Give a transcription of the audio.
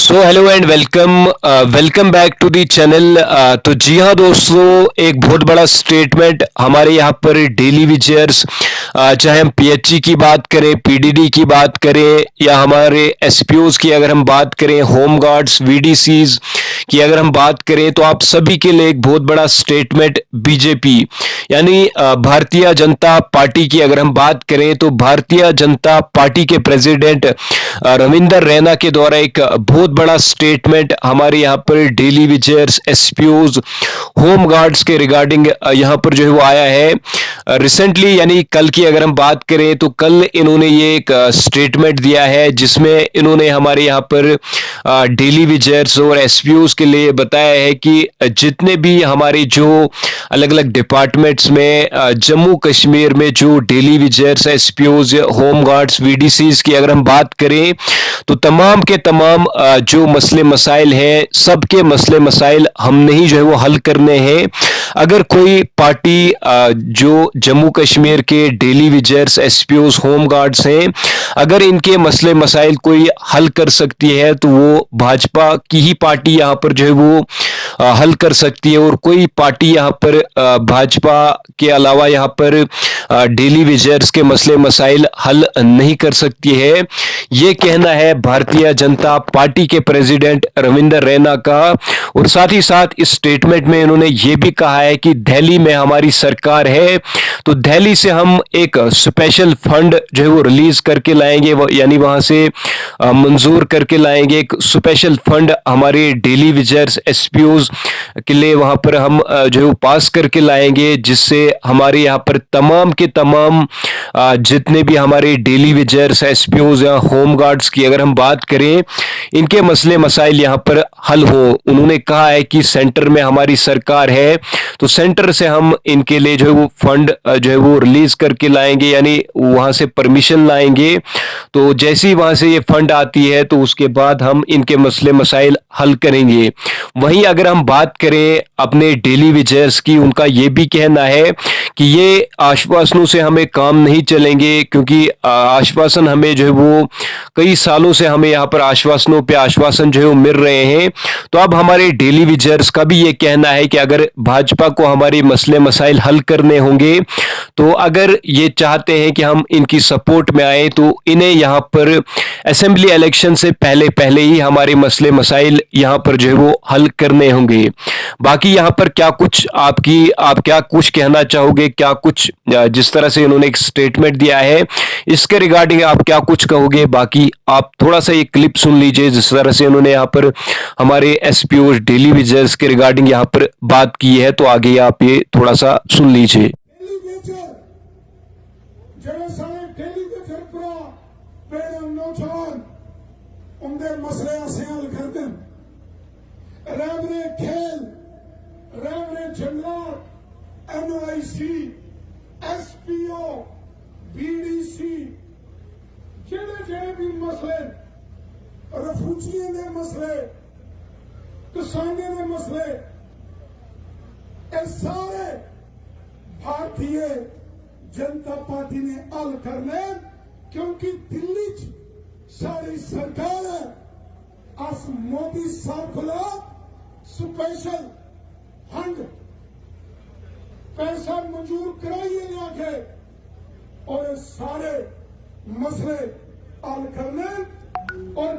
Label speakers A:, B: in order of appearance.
A: So hello and welcome back to the channel. तो जी हाँ दोस्तों, एक बहुत बड़ा स्टेटमेंट हमारे यहाँ पर डेली विजिटर्स, चाहे हम पीएचई की बात करें, पीडीडी की बात करें या हमारे एसपीओज की अगर हम बात करें, होम गार्ड्स, वीडीसीज की अगर हम बात करें, तो आप सभी के लिए एक बहुत बड़ा स्टेटमेंट बीजेपी यानी भारतीय जनता पार्टी की अगर हम बात करें तो भारतीय जनता पार्टी के प्रेसिडेंट रविंदर रैना के द्वारा एक बहुत बड़ा स्टेटमेंट हमारे यहाँ पर डेली विजिटर्स, एसपीओज, होम गार्ड्स के रिगार्डिंग यहाँ पर जो है वो आया है रिसेंटली, यानी कल की अगर हम बात करें तो कल इन्होंने ये एक स्टेटमेंट दिया है जिसमें इन्होंने हमारे यहाँ पर डेली विजिटर्स और एसपीओज के लिए बताया है कि जितने भी हमारे जो अलग अलग डिपार्टमेंट्स में जम्मू कश्मीर में जो डेली विजिटर्स, एसपीओज, होम गार्ड्स, वीडीसीज की अगर हम बात करें तो तमाम के तमाम जो मसले मसाइल हैं, सबके मसले मसाइल हमने ही जो है वो हल करने हैं। अगर कोई पार्टी जो जम्मू कश्मीर के डेली विजिटर्स, एसपीओज, होम गार्ड्स हैं, अगर इनके मसले मसाइल कोई हल कर सकती है तो वो भाजपा की ही पार्टी यहाँ पर जो है वो हल कर सकती है, और कोई पार्टी यहाँ पर भाजपा के अलावा यहाँ पर डेली विजिटर्स के मसले मसाइल हल नहीं कर सकती है। ये कहना है भारतीय जनता पार्टी के प्रेसिडेंट रविंदर रैना का। और साथ ही साथ इस स्टेटमेंट में इन्होंने ये भी कहा है कि दिल्ली में हमारी सरकार है तो दिल्ली से हम एक स्पेशल फंड जो है वो रिलीज करके लाएंगे, यानी वहां से मंजूर करके लाएंगे एक स्पेशल फंड हमारे डेली विजिटर्स, एसपीओज के लिए वहां पर हम जो है वो पास करके लाएंगे, जिससे हमारे यहाँ पर तमाम के तमाम जितने भी हमारे डेली विजिटर्स, एसपीओज या होम गार्ड्स की अगर हम बात करें, इनके मसले मसाइल यहाँ पर हल हो। उन्होंने कहा है कि सेंटर में हमारी सरकार है तो सेंटर से हम इनके लिए जो है वो फंड जो है वो रिलीज करके लाएंगे, यानी वहां से परमिशन लाएंगे। तो जैसे ही वहां से ये फंड आती है तो उसके बाद हम इनके मसले मसाइल हल करेंगे। वहीं अगर हम बात करें अपने डेली विजिटर्स की, उनका ये भी कहना है कि ये आश्वासनों से हमें काम नहीं चलेंगे, क्योंकि आश्वासन हमें जो है वो कई सालों से हमें यहाँ पर आश्वासनों पे आश्वासन जो है वो मिल रहे हैं। तो अब हमारे डेली विजिटर्स का भी ये कहना है कि अगर भाजपा को हमारे मसले मसाइल हल करने होंगे तो अगर ये चाहते हैं कि हम इनकी सपोर्ट में आए तो इन्हें यहाँ पर असेंबली इलेक्शन से पहले पहले ही हमारे मसले मसाइल यहाँ पर जो है वो हल करने होंगे। बाकी यहाँ पर क्या कुछ आप क्या कुछ कहना चाहोगे, क्या कुछ जिस तरह से इन्होंने एक स्टेटमेंट दिया है इसके रिगार्डिंग आप क्या कुछ कहोगे? बाकी आप थोड़ा सा ये क्लिप सुन लीजिए जिस तरह से उन्होंने यहाँ पर हमारे एसपीओ डेली विजिटर्स के रिगार्डिंग यहाँ पर बात की है, तो आगे आप ये थोड़ा सा सुन लीजिए।
B: मसले असें हल कर दें, रैमरे खेल, रैमरे जंगलात, एनओआईसी, एसपीओ, बीडीसी, जेड़े भी मसले, रफूचियों के मसले, किसानों के मसले, ये सारे भारतीय जनता पार्टी ने हल करने, क्योंकि दिल्ली सारी सरकार है। अस मोदी साहब को स्पेशल फंड पैसा मंजूर कराइए जाके और सारे मसले हल करने और